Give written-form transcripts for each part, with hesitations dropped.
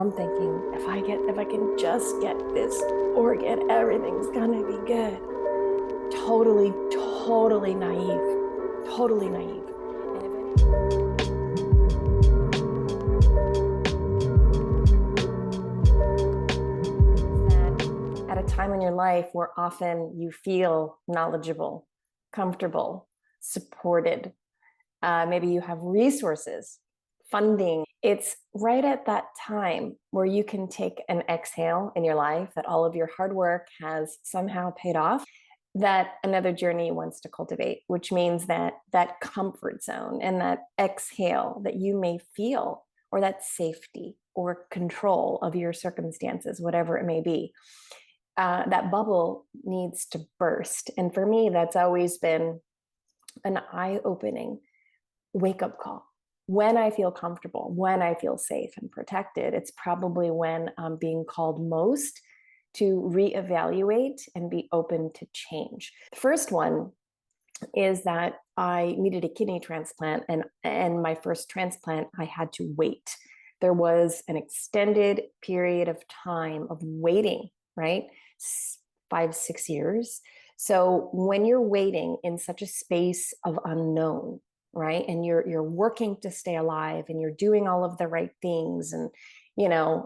I'm thinking, if I can just get this organ, everything's gonna be good. Totally naive. Totally naive. That at a time in your life where often you feel knowledgeable, comfortable, supported, maybe you have resources, funding. It's right at that time where you can take an exhale in your life that all of your hard work has somehow paid off, that another journey wants to cultivate, which means that that comfort zone and that exhale that you may feel, or that safety or control of your circumstances, whatever it may be, that bubble needs to burst. And for me, that's always been an eye-opening wake up call. When I feel comfortable, when I feel safe and protected, it's probably when I'm being called most to reevaluate and be open to change. The first one is that I needed a kidney transplant, and my first transplant, I had to wait. There was an extended period of time of waiting, right? 5, 6 years. So when you're waiting in such a space of unknown, right, and you're working to stay alive and you're doing all of the right things, and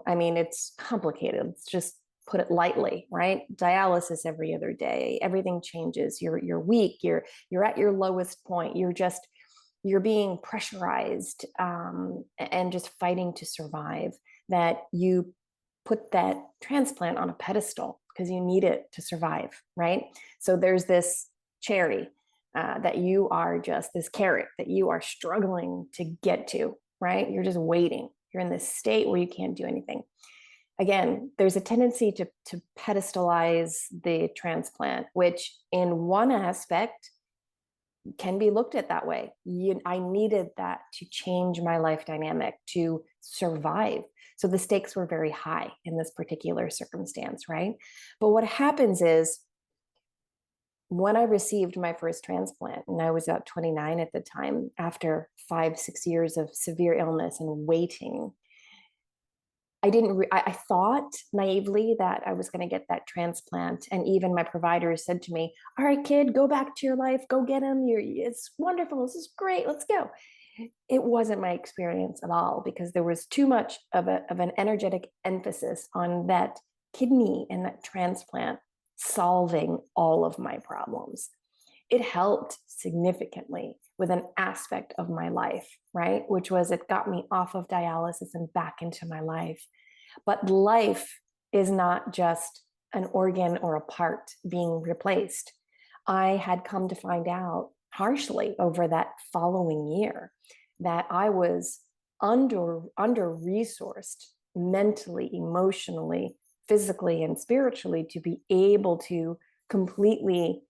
I mean, it's complicated. Let's just put it lightly, right? Dialysis every other day, everything changes. You're weak. You're at your lowest point. You're being pressurized, and just fighting to survive. That you put that transplant on a pedestal because you need it to survive, right? So there's this cherry, that you are just this carrot that you are struggling to get to, right? You're just waiting. You're in this state where you can't do anything. Again, there's a tendency to pedestalize the transplant, which in one aspect can be looked at that way. I needed that to change my life dynamic, to survive. So the stakes were very high in this particular circumstance, right? But what happens is, when I received my first transplant, and I was about 29 at the time, after 5, 6 years of severe illness and waiting, I thought naively that I was going to get that transplant. And even my providers said to me, all right, kid, go back to your life, go get him. It's wonderful. This is great. Let's go. It wasn't my experience at all, because there was too much of an energetic emphasis on that kidney and that transplant solving all of my problems. It helped significantly with an aspect of my life, right? Which was, it got me off of dialysis and back into my life. But life is not just an organ or a part being replaced. I had come to find out harshly over that following year that I was under resourced mentally, emotionally, physically, and spiritually to be able to completely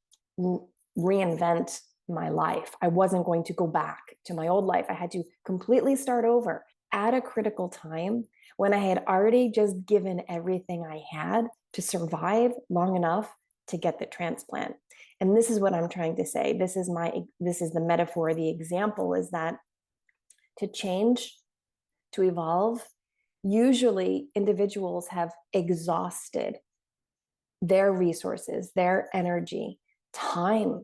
reinvent my life. I wasn't going to go back to my old life. I had to completely start over at a critical time when I had already just given everything I had to survive long enough to get the transplant. And this is what I'm trying to say. This is the metaphor, the example is that to change, to evolve, usually individuals have exhausted their resources, their energy, time,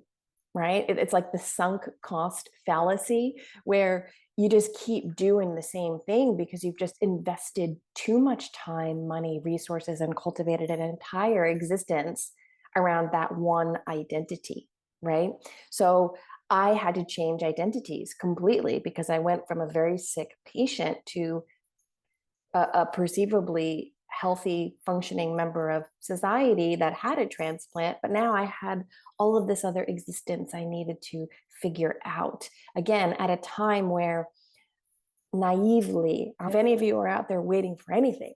right? It's like the sunk cost fallacy, where you just keep doing the same thing because you've just invested too much time, money, resources, and cultivated an entire existence around that one identity, right? So I had to change identities completely, because I went from a very sick patient to a perceivably healthy, functioning member of society that had a transplant. But now I had all of this other existence I needed to figure out. Again, at a time where naively, if any of you are out there waiting for anything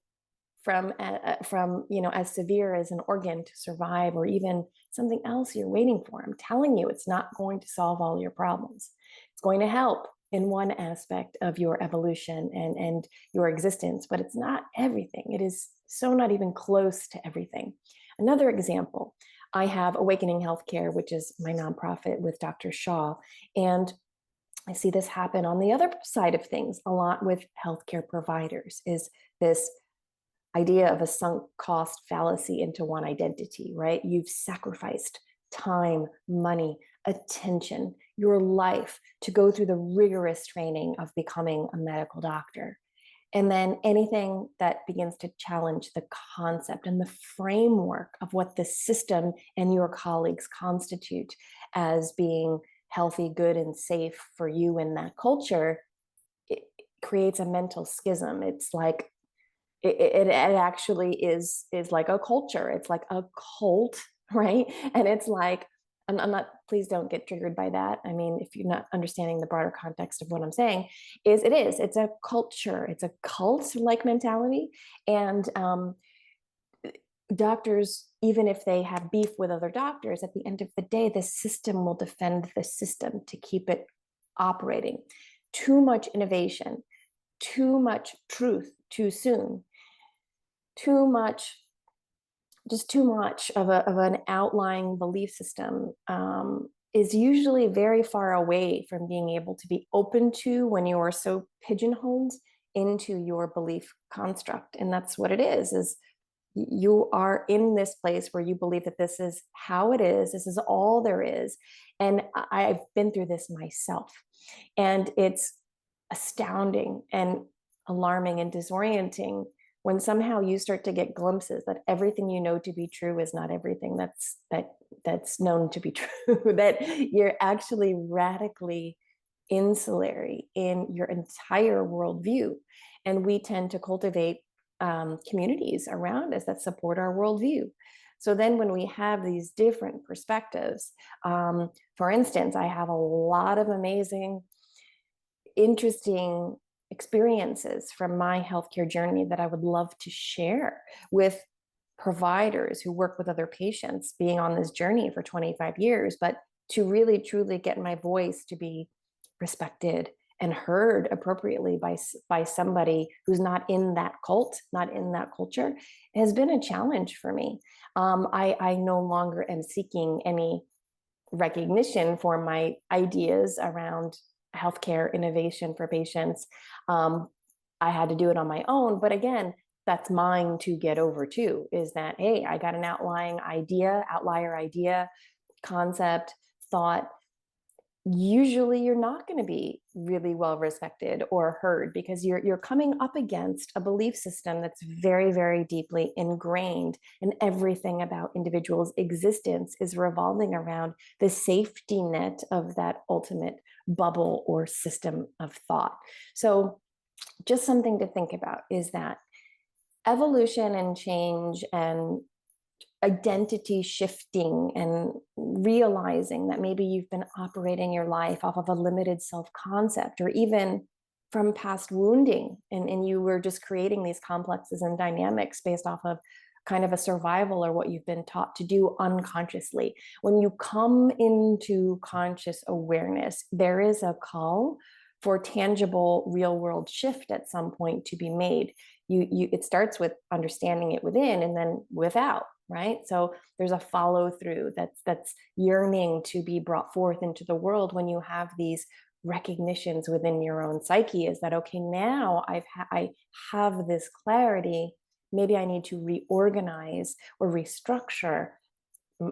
from as severe as an organ to survive, or even something else you're waiting for, I'm telling you, it's not going to solve all your problems. It's going to help in one aspect of your evolution and your existence, but it's not everything. It is so not even close to everything. Another example, I have Awakening Healthcare, which is my nonprofit with Dr. Shaw, and I see this happen on the other side of things a lot with healthcare providers, is this idea of a sunk cost fallacy into one identity, right? You've sacrificed time, money, attention, your life to go through the rigorous training of becoming a medical doctor. And then anything that begins to challenge the concept and the framework of what the system and your colleagues constitute as being healthy, good, and safe for you in that culture, it creates a mental schism. It's like it actually is like a culture. It's like a cult, right? And it's like, I'm not, please don't get triggered by that. I mean, if you're not understanding the broader context of what I'm saying, it's a culture, it's a cult like mentality. And doctors, even if they have beef with other doctors, at the end of the day, the system will defend the system to keep it operating. Too much innovation, too much truth too soon, too much, just too much of an outlying belief system is usually very far away from being able to be open to when you are so pigeonholed into your belief construct. And that's what it is you are in this place where you believe that this is how it is, this is all there is. And I've been through this myself, and it's astounding and alarming and disorienting when somehow you start to get glimpses that everything you know to be true is not everything that's known to be true, that you're actually radically insulary in your entire worldview. And we tend to cultivate communities around us that support our worldview. So then when we have these different perspectives, for instance, I have a lot of amazing, interesting experiences from my healthcare journey that I would love to share with providers who work with other patients, being on this journey for 25 years, but to really truly get my voice to be respected and heard appropriately by somebody who's not in that cult, not in that culture, has been a challenge for me. I no longer am seeking any recognition for my ideas around healthcare innovation for patients. I had to do it on my own, but again, that's mine to get over too, is that, hey, I got an outlier idea, concept, thought. Usually you're not going to be really well respected or heard because you're coming up against a belief system that's very, very deeply ingrained, and everything about individuals' existence is revolving around the safety net of that ultimate bubble or system of thought. So just something to think about is that evolution and change and identity shifting and realizing that maybe you've been operating your life off of a limited self-concept, or even from past wounding, and you were just creating these complexes and dynamics based off of kind of a survival or what you've been taught to do unconsciously. When you come into conscious awareness, there is a call for tangible real world shift at some point to be made. It starts with understanding it within and then without, right? So there's a follow through that's yearning to be brought forth into the world when you have these recognitions within your own psyche, is that, okay, now I have this clarity. Maybe I need to reorganize or restructure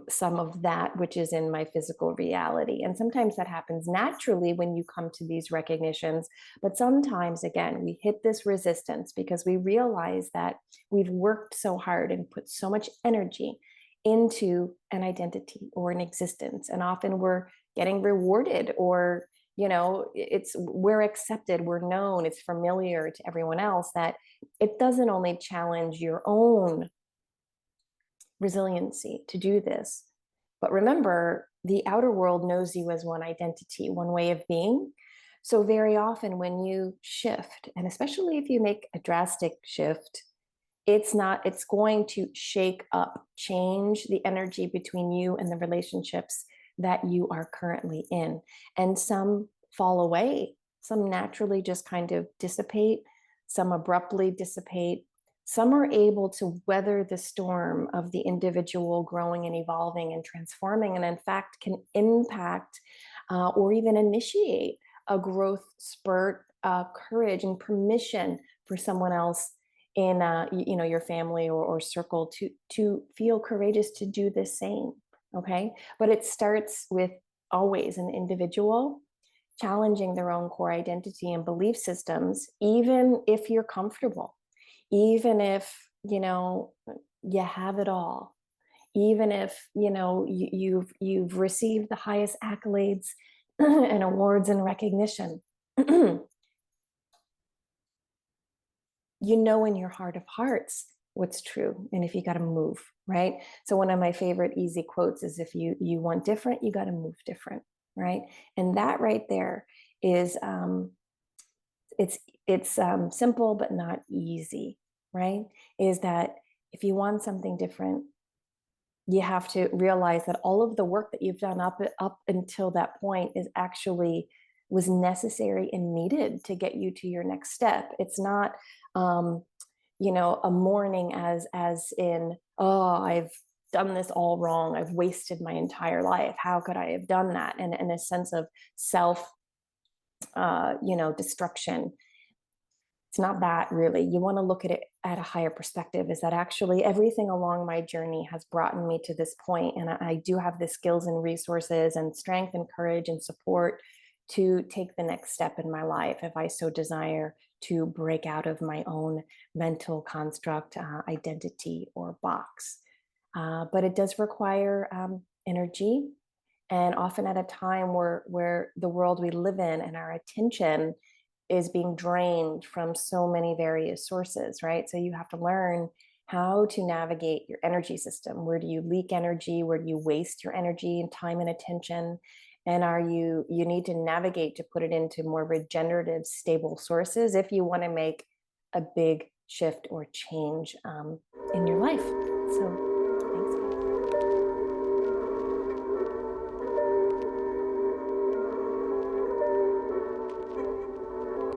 some of that which is in my physical reality. And sometimes that happens naturally when you come to these recognitions. But sometimes, again, we hit this resistance because we realize that we've worked so hard and put so much energy into an identity or an existence. And often we're getting rewarded, or we're accepted, we're known, it's familiar to everyone else, that it doesn't only challenge your own resiliency to do this. But remember, the outer world knows you as one identity, one way of being. So very often when you shift, and especially if you make a drastic shift, it's going to shake up, change the energy between you and the relationships that you are currently in. And some fall away, some naturally just kind of dissipate, some abruptly dissipate. Some are able to weather the storm of the individual growing and evolving and transforming, and in fact can impact or even initiate a growth spurt, courage and permission for someone else in your family or circle to feel courageous to do the same. Okay, but it starts with always an individual challenging their own core identity and belief systems, even if you're comfortable, even if you have it all, even if you've received the highest accolades and awards and recognition. In your heart of hearts what's true, and if you got to move, right? So one of my favorite easy quotes is, if you want different, you got to move different, right? And that right there is it's simple but not easy, right? Is that if you want something different, you have to realize that all of the work that you've done up until that point was necessary and needed to get you to your next step. It's not a mourning as in, oh, I've done this all wrong, I've wasted my entire life, how could I have done that, and a sense of self destruction. It's not that, really. You want to look at it at a higher perspective, is that actually everything along my journey has brought me to this point, and I do have the skills and resources and strength and courage and support to take the next step in my life, if I so desire, to break out of my own mental construct, identity, or box. But it does require energy, and often at a time where the world we live in and our attention is being drained from so many various sources, right? So you have to learn how to navigate your energy system. Where do you leak energy? Where do you waste your energy and time and attention? And you need to navigate to put it into more regenerative, stable sources if you want to make a big shift or change in your life. So